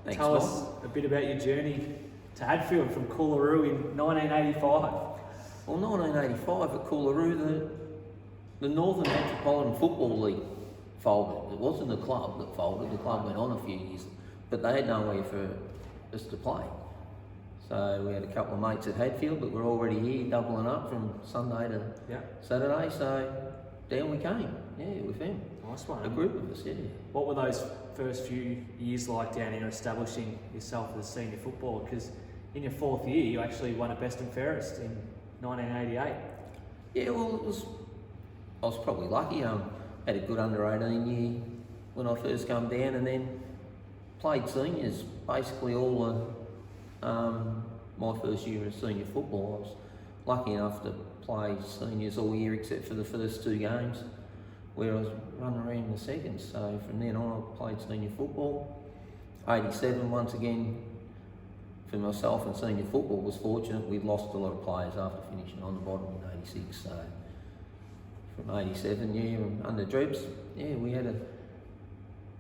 Thanks, Tell Mike. us a bit about your journey to Hadfield from Coolaroo in 1985. Well, 1985 at Coolaroo, the Northern Metropolitan Football League folded. It wasn't the club that folded. The club went on a few years, but they had nowhere for us to play. So we had a couple of mates at Hadfield, but we're already here doubling up from Sunday to Saturday. So down we came, with them. Nice one. A group of us, What were those first few years like down here establishing yourself as a senior footballer? Because in your fourth year, you actually won a best and fairest in 1988. Yeah, well, I was probably lucky. Had a good under-18 year when I first come down, and then played seniors basically all my first year of senior football. I was lucky enough to play seniors all year except for the first 2 games where I was running around in the seconds. So from then on I played senior football. 87 once again for myself and senior football was fortunate. We lost a lot of players after finishing on the bottom in 86. So from 87 and under Drebs, we had a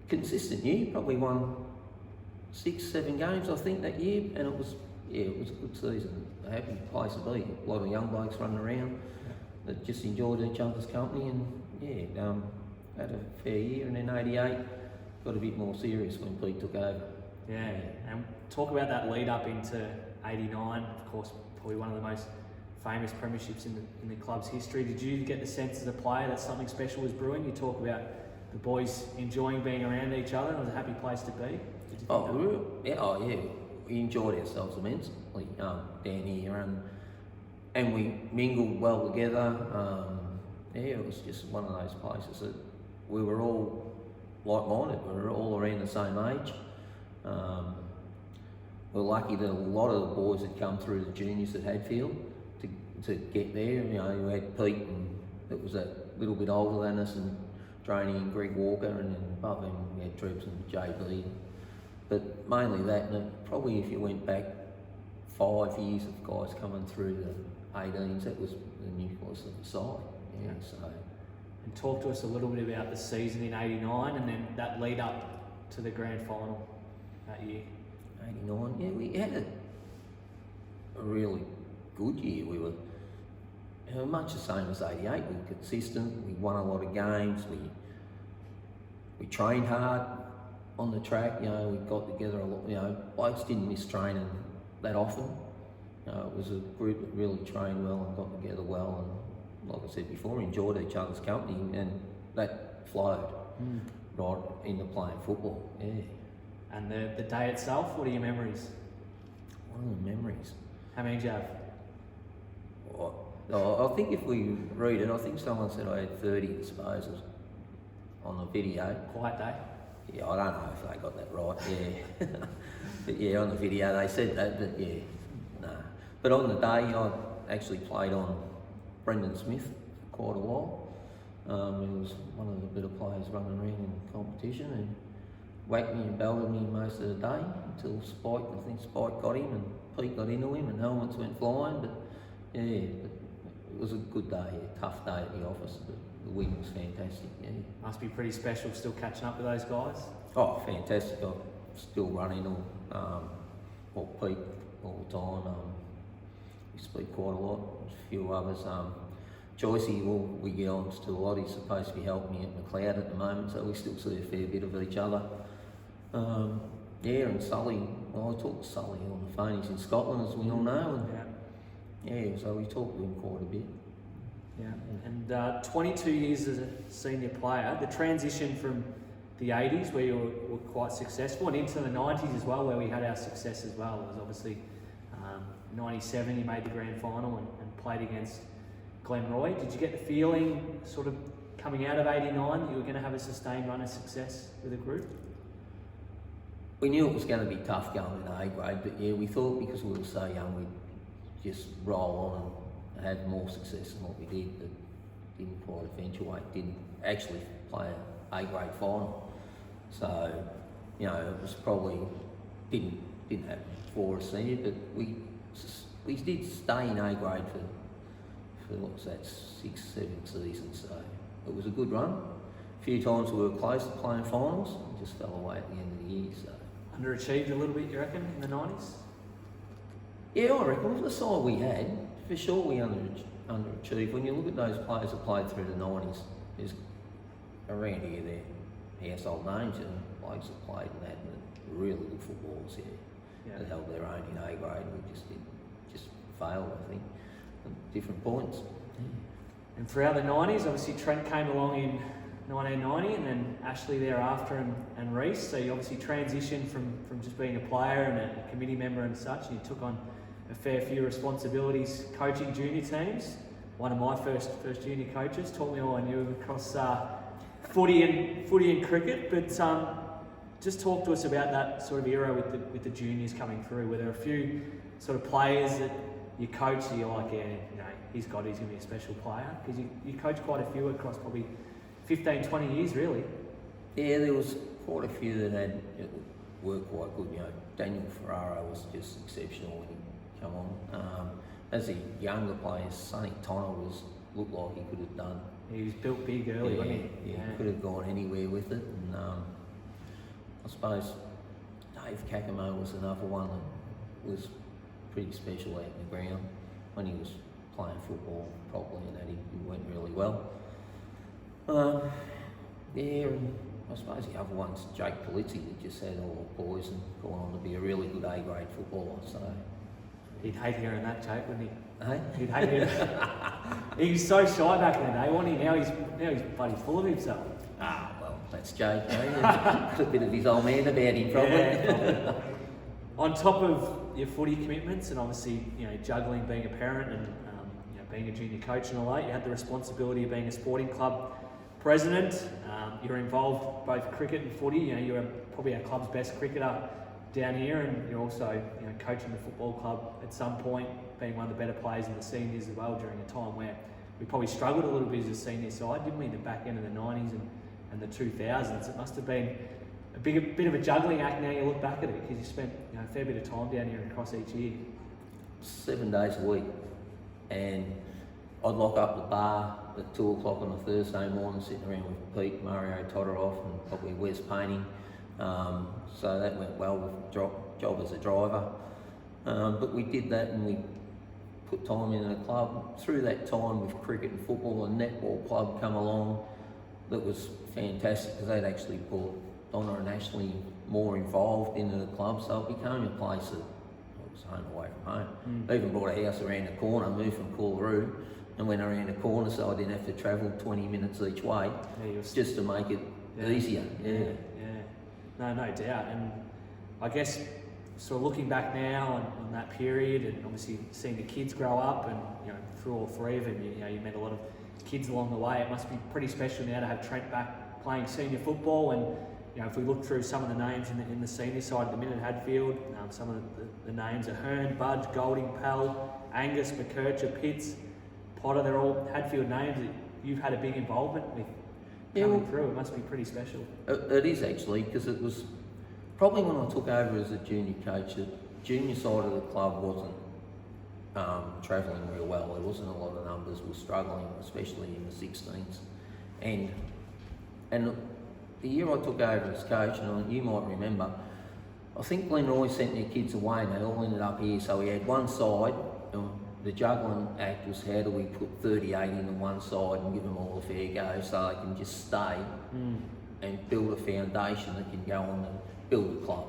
consistent year, probably won 6-7 games I think that year, and it was a good season. A happy place to be. A lot of young blokes running around that just enjoyed each other's company, and had a fair year. And then 88 got a bit more serious when Pete took over. Yeah, and talk about that lead up into 89. Of course, probably one of the most famous premierships in the club's history. Did you get the sense as a player that something special was brewing? You talk about the boys enjoying being around each other, and it was a happy place to be. We enjoyed ourselves immensely down here, and we mingled well together. It was just one of those places that we were all like-minded. We were all around the same age. We're lucky that a lot of the boys had come through the juniors at Hadfield to get there. You had Pete, and that was a little bit older than us, and Draney and Greg Walker, and then above him we had Drebs and JB. But mainly that, and probably if you went back 5 years of guys coming through the 18s, that was the nucleus of the side. And talk to us a little bit about the season in 89 and then that lead up to the grand final that year. 89, we had a really good year. We were much the same as 88. We were consistent, we won a lot of games, we trained hard on the track. We got together a lot. Blokes didn't miss training that often. It was a group that really trained well and got together well, and like I said before, enjoyed each other's company, and that flowed right into playing football. And the day itself, what are your memories? What are the memories? How many did you have? I think if we read it, I think someone said I had 30 disposals on the video. Quiet day. Yeah, I don't know if they got that right, But on the video they said that, but no. But on the day I actually played on Brendan Smith for quite a while. He was one of the better players running around in competition, and whacked me and belted me most of the day until Spike got him, and Pete got into him, and helmets went flying. But it was a good day, tough day at the office, but the win was fantastic. Must be pretty special still catching up with those guys. Oh, fantastic. I'm still running Pete all the time. We speak quite a lot. There's a few others. Joycey, we get on to a lot. He's supposed to be helping me at McLeod at the moment, so we still see a fair bit of each other. And Sully, I talk to Sully on the phone. He's in Scotland, as we all know. So we talk to him quite a bit. And 22 years as a senior player, the transition from the 80s, where you were quite successful, and into the 90s as well, where we had our success as well. It was obviously 97, you made the grand final and played against Glenroy. Did you get the feeling, sort of coming out of 89, that you were going to have a sustained run of success with the group? We knew it was going to be tough going in A grade, but we thought because we were so young, we'd just roll on and have more success than what we did. But didn't quite eventuate, didn't actually play an A grade final. So, it was probably didn't happen for us there, but we did stay in A grade for what was that, 6-7 seasons. So it was a good run. A few times we were close to playing finals and just fell away at the end of the year. So. underachieved a little bit, you reckon, in the 90s? Yeah, I reckon with the side we had, for sure we underachieved. When you look at those players that played through the 90s, there's around here, they're household names, and blokes that played and that, and really good footballers here that held their own in A grade. We just failed, I think, at different points. And throughout the 90s, obviously Trent came along in 1990 and then Ashley thereafter and Reece. So you obviously transitioned from just being a player and a committee member and such, and you took on a fair few responsibilities coaching junior teams. One of my first junior coaches taught me all I knew across footy and cricket. But just talk to us about that sort of era with the juniors coming through. Were there a few sort of players that you coach that you're like, yeah, you know, he's going to be a special player? Because you coached quite a few across probably 15, 20 years, really. Yeah, there was quite a few that had worked quite good. You know, Daniel Ferraro was just exceptional when he came on. As a younger player, Sonny Tonner looked like he could have done. He was built big early, wasn't he? Yeah, could have gone anywhere with it. And I suppose Dave Kakamo was another one that was pretty special out in the ground when he was playing football properly, and that he went really well. Yeah, and I suppose the other one's Jake Polizzi, that just had all the boys and gone on to be a really good A-grade footballer. So he'd hate hearing that, Jake, wouldn't he? Hey? He'd hate hearing He was so shy back in the day, wasn't he? Now he's bloody full of himself. Ah, well, that's Jake. Got a bit of his old man about him, probably. Yeah. On top of your footy commitments and obviously, you know, juggling being a parent and you know, being a junior coach and all that, you had the responsibility of being a sporting club president. You're involved both cricket and footy. You know, you're probably our club's best cricketer down here, and you're also, you know, coaching the football club at some point, being one of the better players in the seniors as well during a time where we probably struggled a little bit as a senior side, didn't we, in the back end of the 90s and the 2000s. It must have been a bit of a juggling act now you look back at it, because you spent, you know, a fair bit of time down here and across each year. 7 days a week, and I'd lock up the bar at 2 o'clock on a Thursday morning, sitting around with Pete, Mario Todoroff, and probably Wes Painting. So that went well with job as a driver. But we did that, and we put time in the club. Through that time with cricket and football, a netball club come along that was fantastic, because they'd actually brought Donna and Ashley more involved into the club, so it became a place that was home away from home. They even brought a house around the corner, moved from Coolaroo and went around the corner, so I didn't have to travel 20 minutes each way, just to make it easier. Yeah. No doubt. And I guess sort of looking back now on that period, and obviously seeing the kids grow up, and you know, through all three of them, you met a lot of kids along the way. It must be pretty special now to have Trent back playing senior football. And you know, if we look through some of the names in the senior side at the minute, Hadfield, some of the names are Hearn, Budge, Golding, Pell, Angus, McKercher, Pitts, Potter. They're all Hadfield names that you've had a big involvement with coming through. It must be pretty special. It is actually, because it was probably when I took over as a junior coach, the junior side of the club wasn't travelling real well. There wasn't a lot of numbers. We were struggling, especially in the 16s. And the year I took over as coach, and you might remember, I think Glenroy sent their kids away and they all ended up here. So we had one side, the juggling act was, how do we put 38 into one side and give them all a fair go so they can just stay and build a foundation that can go on and build a club.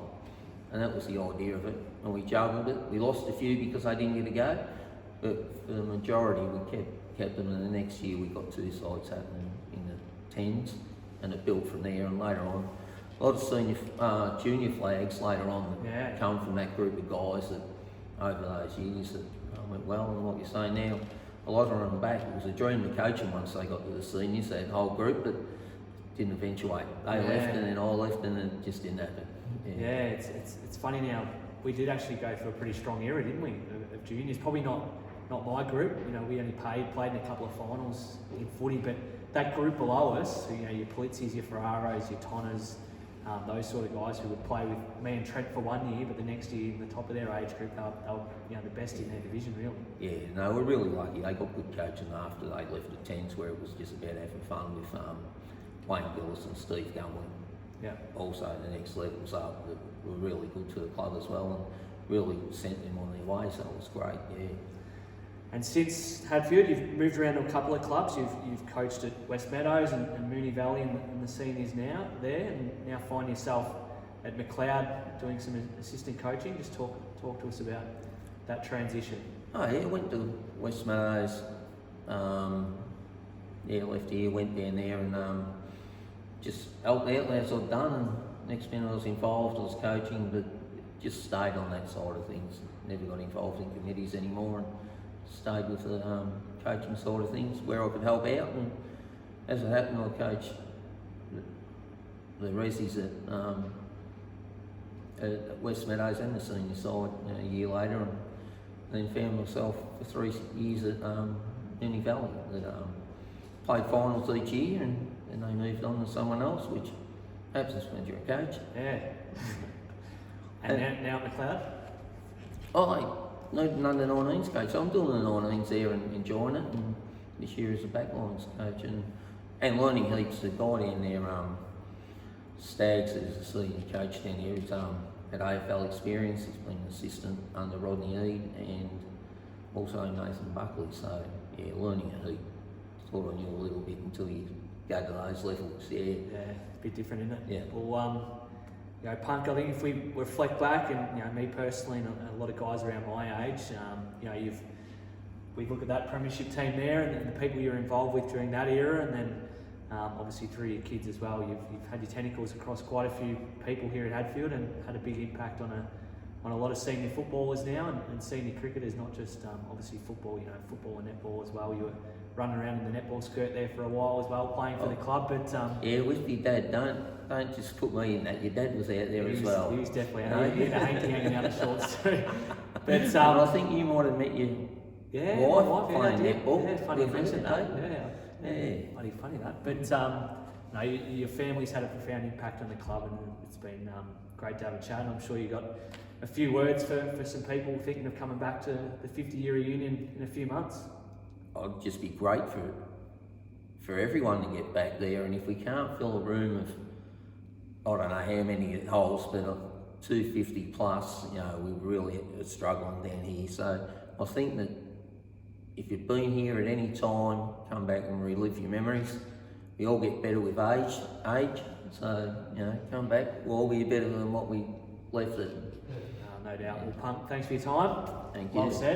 And that was the idea of it. And we juggled it. We lost a few because they didn't get a go, but for the majority we kept them, and the next year we got 2 sides happening in the 10s, and it built from there. And later on, a lot of senior, junior flags later on that come from that group of guys that over those years that went well. And what you're saying now, a lot of them back. It was a dream to coach them once they got to the seniors, that whole group, but didn't eventuate. They left, and then I left, and it just didn't happen. Yeah, it's funny now. We did actually go through a pretty strong era, didn't we, of juniors? Probably not my group. You know, we only played in a couple of finals in footy, but that group below us, so, you know, your Politzis, your Ferraros, your Tonners, those sort of guys who would play with me and Trent for 1 year, but the next year, in the top of their age group, they were you know, the best in their division, really. Yeah, no, we're really lucky. They got good coaching after they left the 10s, where it was just about having fun with Wayne Gillis and Steve Gumlin. also the next levels up that were really good to the club as well, and really sent them on their way, so it was great, yeah. And since Hadfield, you've moved around to a couple of clubs. You've coached at West Meadows and Moonee Valley in the seniors now there, and now find yourself at McLeod doing some assistant coaching. Just talk to us about that transition. Oh yeah, I went to West Meadows, left here, went down there and just helped out as I'd done, and next minute I was involved, I was coaching, but just stayed on that side of things. Never got involved in committees anymore, and stayed with the coaching side of things where I could help out. And as it happened, I coached the Resies at West Meadows and the senior side a year later, and then found myself for 3 years at Moonee Valley. That played finals each year, and they moved on to someone else, which happens when you're a coach. Yeah. And now at McLeod? Oh, no, under 19s coach. I'm doing the 19s there and enjoying it. And this year as a backlines coach, and learning heaps. The guy down there, Staggs, is a senior coach down here. He's had AFL experience. He's been an assistant under Rodney Eade and also Nathan Buckley. So yeah, learning a heap. Thought I knew a little bit until you go to those levels. Yeah, a bit different, isn't it? Yeah. Well, Punk, I think if we reflect back, and me personally, and a lot of guys around my age, we look at that premiership team there, and the people you're involved with during that era, and then obviously through your kids as well. You've had your tentacles across quite a few people here at Hadfield, and had a big impact on a lot of senior footballers now, and senior cricketers, not just obviously football. Football and netball as well. You were running around in the netball skirt there for a while as well, playing for the club. But yeah, with your dad, don't just put me in that. Your dad was out there as well. He was definitely out there. He had a hanky hanging out of shorts too. But I think you might have met your wife playing netball. Yeah, funny you mentioned that. Yeah. Bloody funny that. But your family's had a profound impact on the club, and it's been great to have a chat. And I'm sure you got a few words for some people thinking of coming back to the 50-year reunion in a few months. I'd just be great for everyone to get back there, and if we can't fill a room of, I don't know how many it holds, but 250 plus, we really are struggling down here. So I think that if you've been here at any time, come back and relive your memories. We all get better with age. So, come back. We'll all be better than what we left it. No doubt. Well, Punk, thanks for your time. Thank you. Well said.